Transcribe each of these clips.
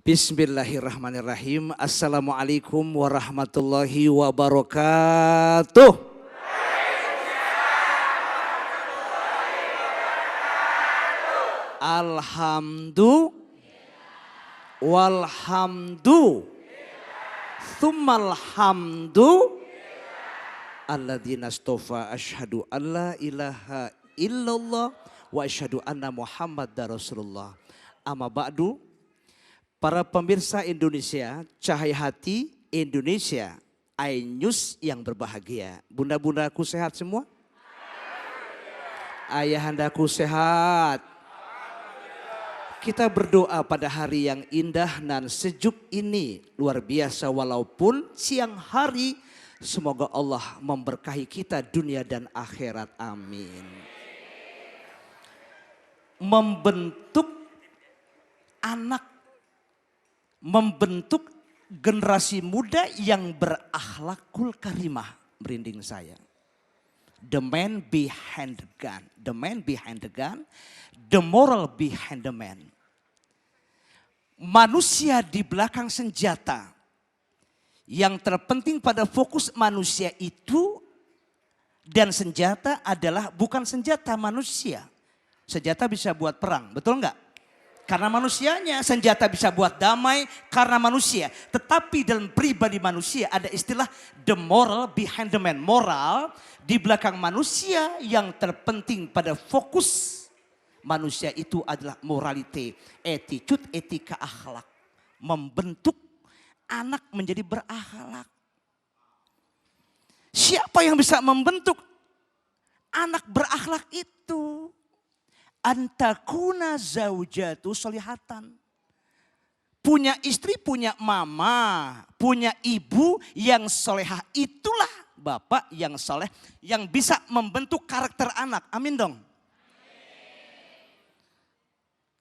Bismillahirrahmanirrahim. Assalamualaikum warahmatullahi wabarakatuh. Alhamdulillah. Walhamdu. Tsummal hamdu. Alladzina astofa asyhadu an la ilaha illallah wa asyhadu anna Muhammadar Rasulullah. Amma ba'du. Para pemirsa Indonesia, cahaya hati Indonesia, iNews yang berbahagia. Bunda-bundaku sehat semua? Ayahandaku sehat? Kita berdoa pada hari yang indah dan sejuk ini. Luar biasa walaupun siang hari. Semoga Allah memberkahi kita dunia dan akhirat. Amin. Membentuk anak. Membentuk generasi muda yang berakhlakul karimah. Merinding saya. The man behind the gun. The man behind the gun. The moral behind the man. Manusia di belakang senjata. Yang terpenting pada fokus manusia itu. Dan senjata adalah bukan senjata manusia. Senjata bisa buat perang, betul enggak? Karena manusianya, senjata bisa buat damai karena manusia. Tetapi dalam pribadi manusia ada istilah the moral behind the man. Moral di belakang manusia yang terpenting pada fokus manusia itu adalah morality, attitude, etika, akhlak. Membentuk anak menjadi berakhlak. Siapa yang bisa membentuk anak berakhlak itu? Antakuna zaujatu solihatan. Punya istri, punya mama, punya ibu yang solehah. Itulah bapak yang soleh yang bisa membentuk karakter anak. Amin dong.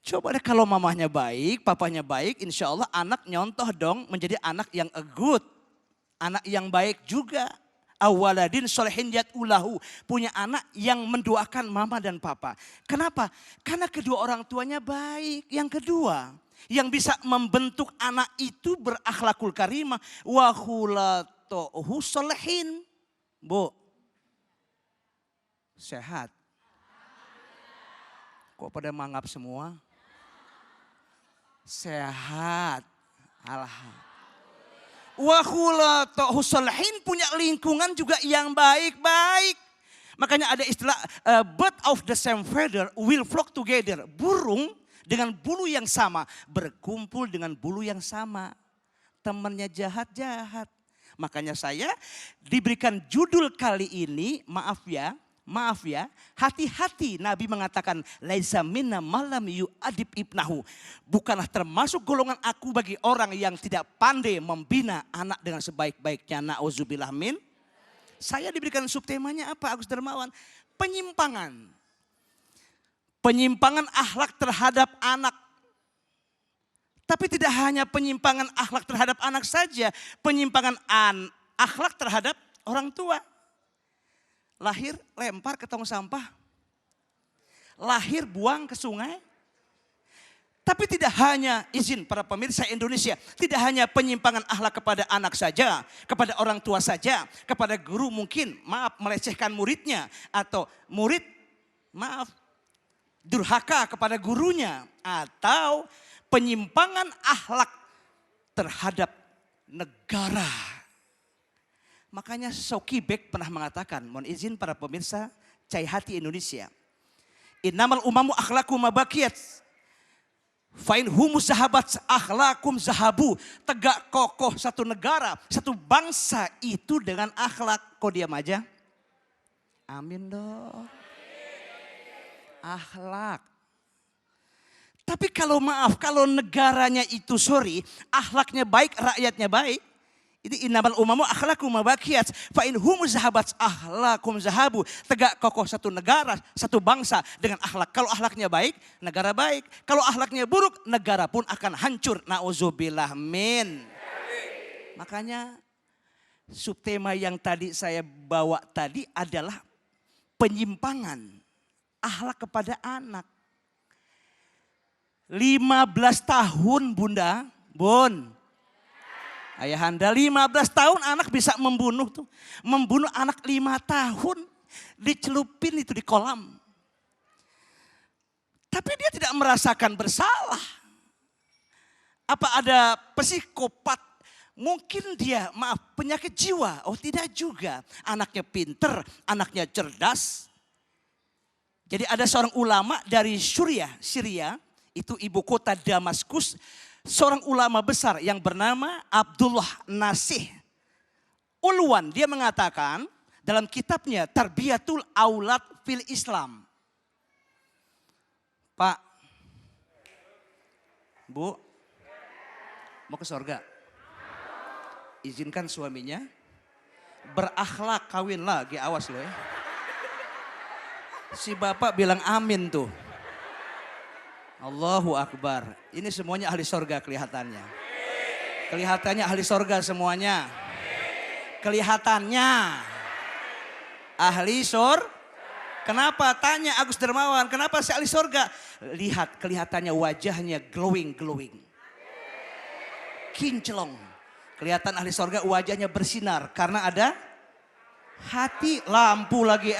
Coba deh kalau mamanya baik, papanya baik, insya Allah anak nyontoh dong menjadi anak yang good. Anak yang baik juga. Awaladin solehin yad'ulahu. Punya anak yang mendoakan mama dan papa. Kenapa? Karena kedua orang tuanya baik. Yang kedua, yang bisa membentuk anak itu berakhlakul karimah. Wa khulatohu solehin. Bu, sehat. Kok pada mangap semua? Sehat. Alhamdulillah. Wahulatohu solihin, punya lingkungan juga yang baik-baik. Makanya ada istilah bird of the same feather will flock together. Burung dengan bulu yang sama berkumpul dengan bulu yang sama. Temannya jahat-jahat. Makanya saya diberikan judul kali ini, maaf ya, hati-hati. Nabi mengatakan, laisa minna malam yu'adib ibnahu. Bukanlah termasuk golongan aku bagi orang yang tidak pandai membina anak dengan sebaik-baiknya. Na'udzubillah min. Saya diberikan subtemanya apa, Agus Darmawan? Penyimpangan. Penyimpangan akhlak terhadap anak. Tapi tidak hanya penyimpangan akhlak terhadap anak saja. Penyimpangan akhlak terhadap orang tua. Lahir lempar ke tong sampah. Lahir buang ke sungai. Tapi tidak hanya, izin para pemirsa Indonesia, tidak hanya penyimpangan akhlak kepada anak saja, kepada orang tua saja, kepada guru mungkin, maaf, melecehkan muridnya. Atau murid, maaf, durhaka kepada gurunya. Atau penyimpangan akhlak terhadap negara. Makanya Soki Bek pernah mengatakan, mohon izin para pemirsa cahaya hati Indonesia. Innamal umamu akhlakum mabakiyat. Fa'in humus zahabat akhlakum zahabu. Tegak kokoh satu negara, satu bangsa itu dengan akhlak. Kok diam aja? Amin dong. Akhlak. Tapi kalau maaf, kalau negaranya itu akhlaknya baik, rakyatnya baik. Ini innamal umamu akhlakum mabakiyat. Fa'in humus zahabat akhlakum zahabu. Tegak kokoh satu negara, satu bangsa dengan akhlak. Kalau akhlaknya baik, negara baik. Kalau akhlaknya buruk, negara pun akan hancur. Na'udzubillah min. Makanya subtema yang tadi saya bawa tadi adalah penyimpangan akhlak kepada anak. 15 tahun Bunda, Bun, ayahanda 15 tahun anak bisa membunuh tuh. Membunuh anak 5 tahun. Dicelupin itu di kolam. Tapi dia tidak merasakan bersalah. Apa ada psikopat? Mungkin dia, penyakit jiwa. Oh tidak juga. Anaknya pinter, anaknya cerdas. Jadi ada seorang ulama dari Syria, itu ibu kota Damaskus. Seorang ulama besar yang bernama Abdullah Nasih Ulwan. Dia mengatakan dalam kitabnya Tarbiyatul Aulad fil Islam. Pak, Bu, mau ke surga? Izinkan suaminya berakhlak, kawin lagi, awas loh ya. Si bapak bilang amin tuh. Allahu Akbar. Ini semuanya ahli sorga kelihatannya. Kelihatannya ahli sorga semuanya. Kelihatannya ahli sorga. Kenapa? Tanya Agus Dermawan. Kenapa si ahli sorga? Lihat kelihatannya wajahnya glowing. Kinclong. Kelihatan ahli sorga wajahnya bersinar. Karena ada hati, lampu lagi.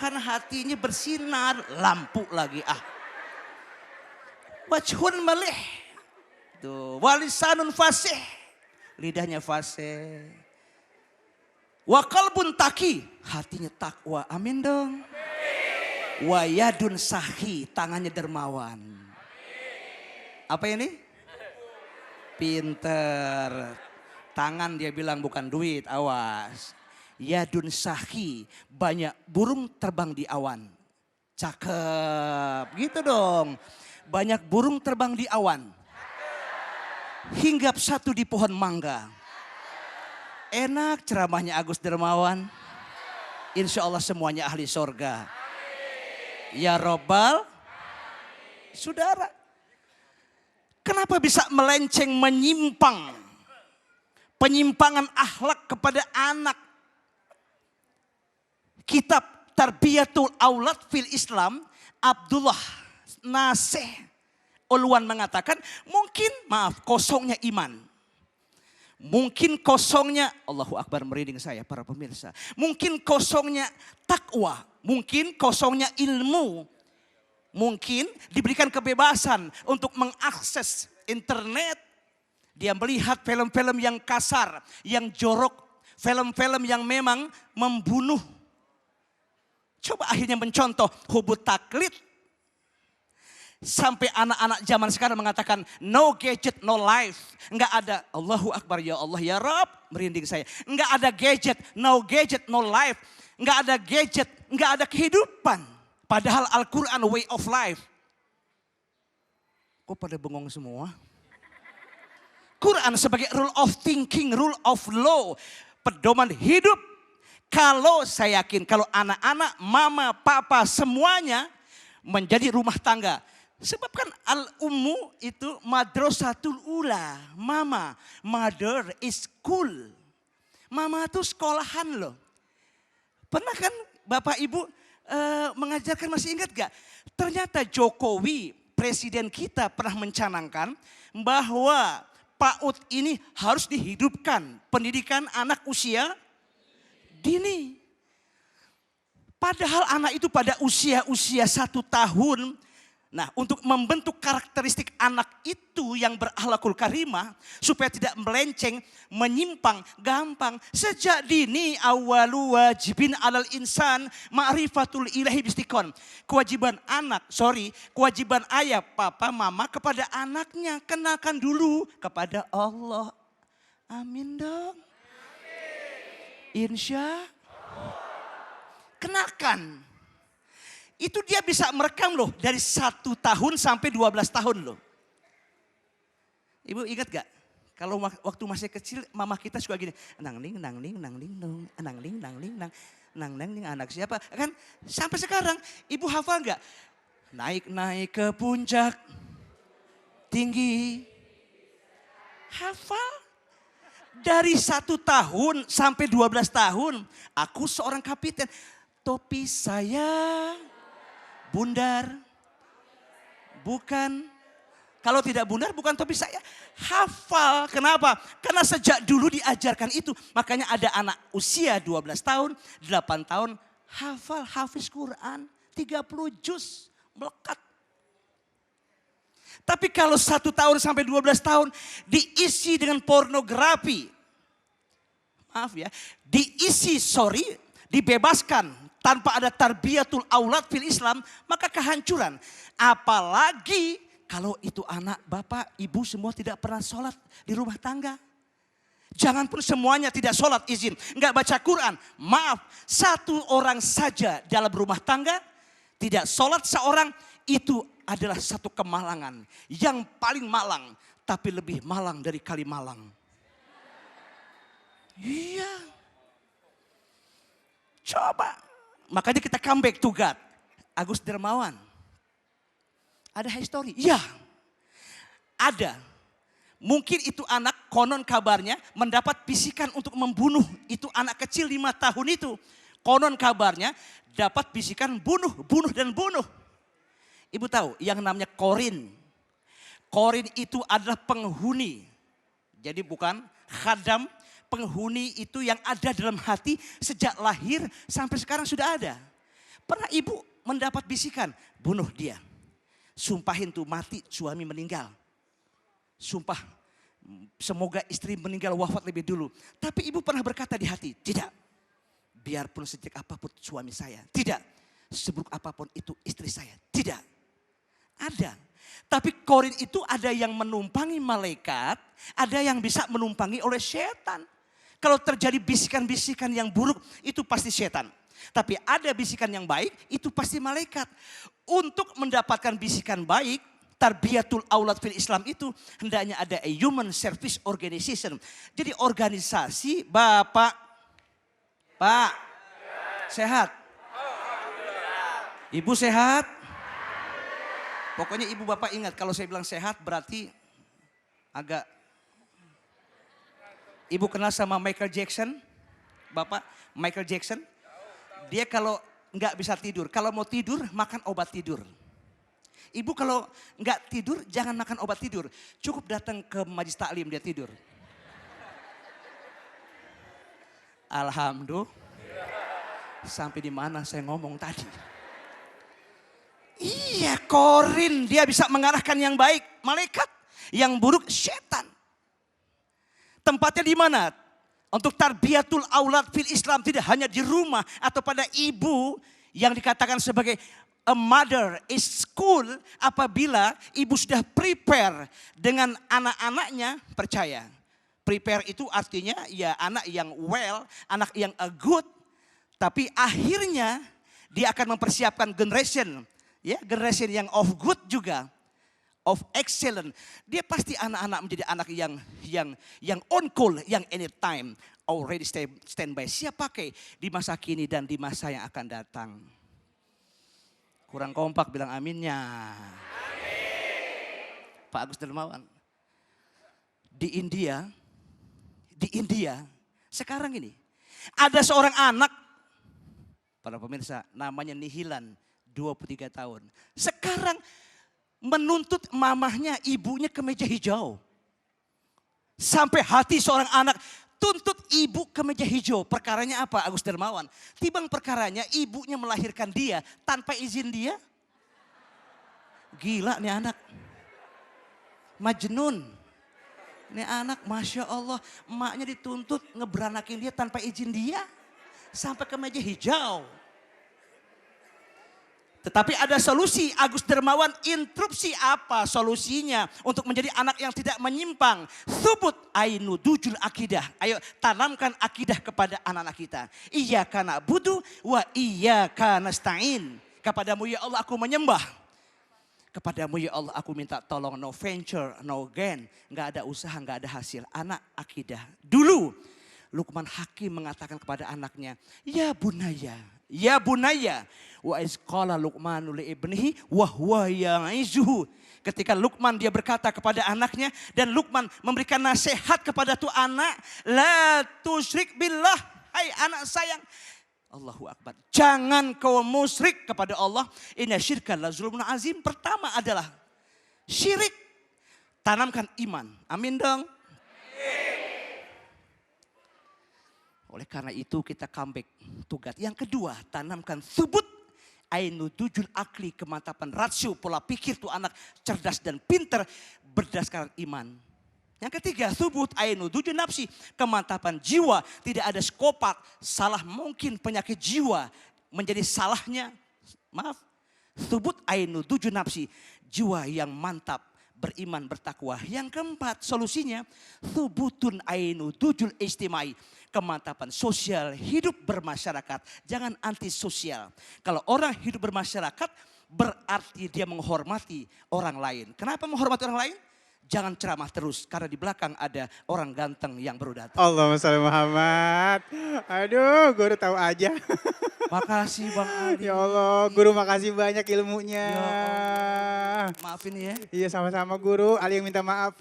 Karena hatinya bersinar, lampu lagi. Wajhun malih. Tuh, walisanun fasih. Lidahnya fasih. Wa qalbun taqi, hatinya takwa. Amin dong. Wa yadun sahi, tangannya dermawan. Apa ini? Pinter. Tangan dia bilang bukan duit, awas. Yadun sahi, banyak burung terbang di awan. Cakep, gitu dong. Banyak burung terbang di awan. Hinggap satu di pohon mangga. Enak ceramahnya Agus Dermawan. Insya Allah semuanya ahli sorga. Ya Robbal. Saudara, kenapa bisa melenceng, menyimpang? Penyimpangan akhlak kepada anak. Kitab Tarbiyatul Aulad fil Islam, Abdullah Nasih Ulwan mengatakan, mungkin kosongnya iman. Mungkin kosongnya, Allahu Akbar, merinding saya para pemirsa. Mungkin kosongnya takwa, mungkin kosongnya ilmu. Mungkin diberikan kebebasan untuk mengakses internet. Dia melihat film-film yang kasar, yang jorok, film-film yang memang membunuh. Coba akhirnya mencontoh hubut taklid. Sampai anak-anak zaman sekarang mengatakan no gadget, no life. Enggak ada, Allahu Akbar, ya Allah, ya Rabb, merinding saya. Enggak ada gadget, no life. Enggak ada gadget, enggak ada kehidupan. Padahal Al-Quran way of life. Kok pada bengong semua? Quran sebagai rule of thinking, rule of law. Pedoman hidup. Kalau saya yakin, kalau anak-anak, mama, papa, semuanya menjadi rumah tangga. Sebab kan al-ummu itu madrasatul ula. Mama, mother is school. Mama itu sekolahan loh. Pernah kan Bapak Ibu mengajarkan, masih ingat gak? Ternyata Jokowi, presiden kita, pernah mencanangkan bahwa PAUD ini harus dihidupkan. Pendidikan anak usia dini. Padahal anak itu pada usia 1 tahun. Nah, untuk membentuk karakteristik anak itu yang berakhlakul karimah, supaya tidak melenceng, menyimpang, gampang. Sejak dini awalu wajibin alal insan ma'rifatul ilahi bistikon. Kewajiban ayah, papa, mama kepada anaknya. Kenalkan dulu kepada Allah. Amin dong. Insya kenalkan. Itu dia bisa merekam loh dari 1 tahun sampai 12 tahun loh. Ibu ingat gak? Kalau waktu masih kecil mama kita suka gini. Nangling, dong. Nangling, anak siapa? Kan sampai sekarang ibu hafal gak? Naik ke puncak tinggi. Hafal. Dari 1 tahun sampai 12 tahun. Aku seorang kapiten. Topi saya bundar, Bukan. Kalau tidak benar bukan topik saya. Hafal. Kenapa? Karena sejak dulu diajarkan itu. Makanya ada anak usia 12 tahun, 8 tahun. Hafal, hafiz Quran. 30 juz. Melekat. Tapi kalau 1 tahun sampai 12 tahun diisi dengan pornografi. Maaf ya. Dibebaskan. Tanpa ada tarbiyatul aulad fil Islam. Maka kehancuran. Apalagi kalau itu anak bapak, ibu semua tidak pernah sholat di rumah tangga. Jangan pun semuanya tidak sholat izin. Enggak baca Quran. Maaf, 1 orang saja dalam rumah tangga. Tidak sholat seorang, itu adalah satu kemalangan. Yang paling malang, tapi lebih malang dari kali malang. Iya. Coba. Makanya kita comeback to God. Agus Dermawan. Ada history? Ya. Ada. Mungkin itu anak konon kabarnya mendapat bisikan untuk membunuh itu anak kecil 5 tahun itu. Konon kabarnya dapat bisikan bunuh, dan bunuh. Ibu tahu yang namanya Korin. Korin itu adalah penghuni. Jadi bukan khadam, penghuni itu yang ada dalam hati sejak lahir sampai sekarang sudah ada. Pernah ibu mendapat bisikan, bunuh dia. Sumpahin tuh mati, suami meninggal. Sumpah, semoga istri meninggal wafat lebih dulu. Tapi ibu pernah berkata di hati, tidak. Biarpun sejak apapun suami saya, tidak. Seburuk apapun itu istri saya, tidak. Ada. Tapi Korin itu ada yang menumpangi malaikat, ada yang bisa menumpangi oleh setan. Kalau terjadi bisikan-bisikan yang buruk, itu pasti setan. Tapi ada bisikan yang baik, itu pasti malaikat. Untuk mendapatkan bisikan baik, tarbiyatul aulad fil Islam itu hendaknya ada human service organization. Jadi organisasi Bapak, Pak, sehat? Ibu sehat? Pokoknya ibu bapak ingat kalau saya bilang sehat berarti agak. Ibu kenal sama Michael Jackson? Bapak, Michael Jackson? Dia kalau nggak bisa tidur, kalau mau tidur makan obat tidur. Ibu kalau nggak tidur jangan makan obat tidur. Cukup datang ke majlis taklim dia tidur. Alhamdulillah. Sampai di mana saya ngomong tadi? Iya, Korin dia bisa mengarahkan yang baik malaikat, yang buruk setan. Tempatnya di mana? Untuk tarbiyatul aulad fil Islam tidak hanya di rumah atau pada ibu yang dikatakan sebagai a mother is school. Apabila ibu sudah prepare dengan anak-anaknya, percaya. Prepare itu artinya ya anak yang well, anak yang good. Tapi akhirnya dia akan mempersiapkan generation. Ya, generation yang of good juga. Of excellent. Dia pasti anak-anak menjadi anak yang on call, yang anytime already stand by. Siap pakai di masa kini dan di masa yang akan datang. Kurang kompak bilang aminnya. Amin. Pak Agus Dermawan. Di India sekarang ini ada seorang anak, para pemirsa, namanya Nihilan, 23 tahun. Sekarang menuntut mamahnya, ibunya ke meja hijau. Sampai hati seorang anak tuntut ibu ke meja hijau. Perkaranya apa Agus Dermawan? Timbang perkaranya ibunya melahirkan dia tanpa izin dia. Gila nih anak. Majnun. Nih anak Masya Allah. Emaknya dituntut ngeberanakin dia tanpa izin dia. Sampai ke meja hijau. Tetapi ada solusi. Agus Dermawan instruksi apa solusinya untuk menjadi anak yang tidak menyimpang. Thubut ainu dujul akidah. Ayo tanamkan akidah kepada anak-anak kita. Iyyaka na'budu wa iyyaka nasta'in. Kepadamu ya Allah aku menyembah. Kepadamu ya Allah aku minta tolong. No venture, no gain. Gak ada usaha, gak ada hasil. Anak akidah. Dulu Luqman Hakim mengatakan kepada anaknya. Ya bunaya. Ya bunaya. Wa izqala Luqmanu li ibnihi wa huwa ya'izuhu. Ketika Luqman dia berkata kepada anaknya dan Luqman memberikan nasihat kepada tuh anak, la tusyrik billah, hai anak sayang. Allahu Akbar. Jangan kau musyrik kepada Allah. Inna syirka la zulmun azim. Pertama adalah syirik. Tanamkan iman. Amin dong. Oleh karena itu kita comeback tugas. Yang kedua, tanamkan subut ainudujul akli, kemantapan rasio, pola pikir tuh anak cerdas dan pinter berdasarkan iman. Yang ketiga, subut ainudujul nafsi, kemantapan jiwa. Tidak ada skopat, salah mungkin penyakit jiwa menjadi salahnya. Maaf, subut ainudujul nafsi, jiwa yang mantap, beriman, bertakwa. Yang keempat, solusinya subutun ainudujul istimai, kemantapan sosial, hidup bermasyarakat, jangan antisosial. Kalau orang hidup bermasyarakat berarti dia menghormati orang lain. Kenapa menghormati orang lain? Jangan ceramah terus karena di belakang ada orang ganteng yang baru datang. Allahumma sholli Muhammad. Aduh, guru tahu aja. Makasih Bang Ali. Ya Allah, guru makasih banyak ilmunya. Ya Allah. Maafin ya. Iya sama-sama guru, Ali yang minta maaf.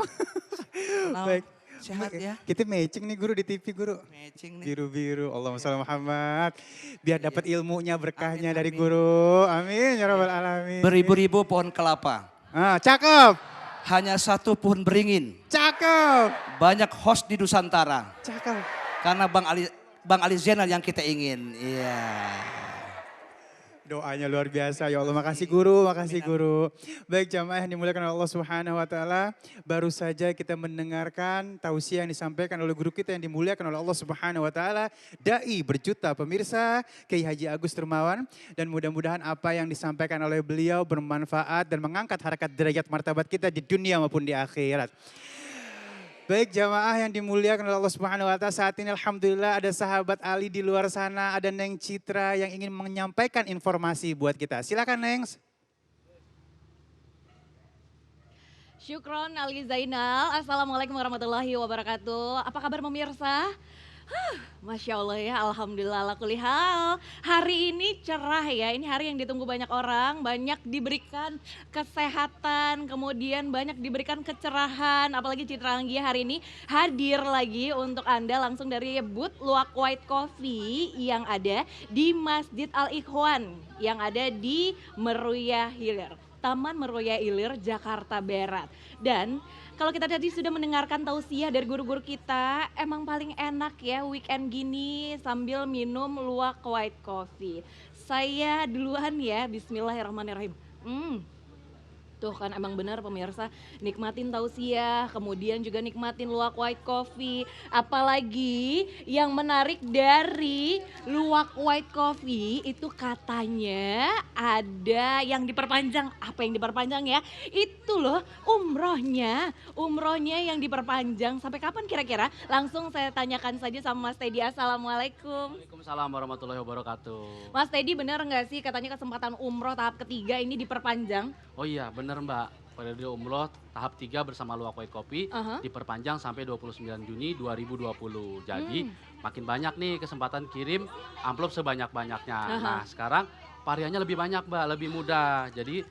Baik. Sehat ya. Kita matching nih guru di TV guru. Matching nih. Biru-biru, Allahumma sholli Muhammad. Biar dapat ilmunya, berkahnya Amin, dari amin. guru. Amin ya rabbal alamin. Beribu-ribu pohon kelapa. Ah, cakep. Hanya satu pohon beringin. Cakep. Banyak host di Nusantara. Cakep. Karena Bang Ali Zainal yang kita ingin. Iya. Doanya luar biasa, ya Allah. Makasih guru, makasih guru. Baik jamaah yang dimuliakan oleh Allah Subhanahu wa taala, baru saja kita mendengarkan tausiah yang disampaikan oleh guru kita yang dimuliakan oleh Allah Subhanahu wa taala, dai berjuta pemirsa, Kiai Haji Agus Turmawan, dan mudah-mudahan apa yang disampaikan oleh beliau bermanfaat dan mengangkat harkat derajat martabat kita di dunia maupun di akhirat. Baik jamaah yang dimuliakan oleh Allah Subhanahu wa taala, saat ini alhamdulillah ada sahabat Ali di luar sana, ada Neng Citra yang ingin menyampaikan informasi buat kita. Silakan Neng. Syukron Ali Zainal. Assalamualaikum warahmatullahi wabarakatuh. Apa kabar pemirsa? Masya Allah ya, alhamdulillah ala kulli hal. Hari ini cerah ya, ini hari yang ditunggu banyak orang, banyak diberikan kesehatan, kemudian banyak diberikan kecerahan. Apalagi Citra Anggia hari ini hadir lagi untuk Anda langsung dari booth Luwak White Coffee yang ada di Masjid Al-Ikhwan, yang ada di Meruya Hilir, Taman Meruya Ilir, Jakarta Barat. Dan kalau kita tadi sudah mendengarkan tausiah dari guru-guru kita, emang paling enak ya weekend gini sambil minum Luwak White Coffee. Saya duluan ya, bismillahirrahmanirrahim. Tuh kan emang benar pemirsa, nikmatin tausiah, kemudian juga nikmatin Luwak White Coffee. Apalagi yang menarik dari Luwak White Coffee itu katanya ada yang diperpanjang. Apa yang diperpanjang ya? Itu loh umrohnya yang diperpanjang. Sampai kapan kira-kira? Langsung saya tanyakan saja sama Mas Teddy. Assalamualaikum. Waalaikumsalam warahmatullahi wabarakatuh. Mas Teddy benar nggak sih katanya kesempatan umroh tahap ketiga ini diperpanjang? Oh iya bener Mbak, periode umroh tahap 3 bersama Luwak White Coffee diperpanjang sampai 29 Juni 2020. Jadi makin banyak nih kesempatan kirim amplop sebanyak-banyaknya. Nah sekarang variannya lebih banyak Mbak, lebih mudah. Jadi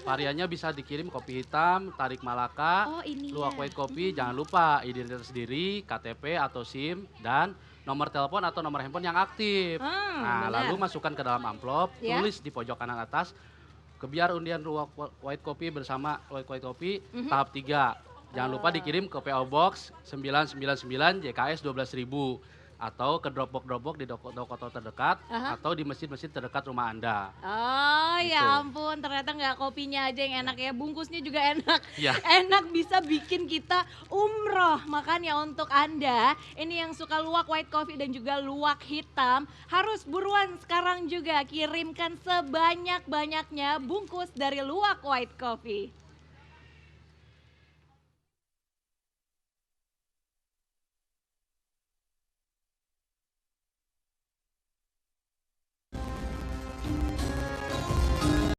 variannya bisa dikirim kopi hitam, tarik malaka, Luwak White Coffee. Jangan lupa identitas diri, KTP atau SIM, dan nomor telepon atau nomor handphone yang aktif. Nah lalu masukkan ke dalam amplop, tulis di pojok kanan atas, kebiar undian Luwak White Coffee bersama Luwak White Coffee tahap 3. Jangan lupa dikirim ke PO Box 999 JKS 12.000 atau ke Dropbox di toko terdekat atau di masjid-masjid terdekat rumah Anda. Oh Gitu. ya ampun, ternyata nggak kopinya aja yang enak ya, bungkusnya juga enak. Ya. Enak bisa bikin kita umroh. Makanya untuk Anda, ini yang suka Luwak White Coffee dan juga luwak hitam, harus buruan sekarang juga kirimkan sebanyak-banyaknya bungkus dari Luwak White Coffee.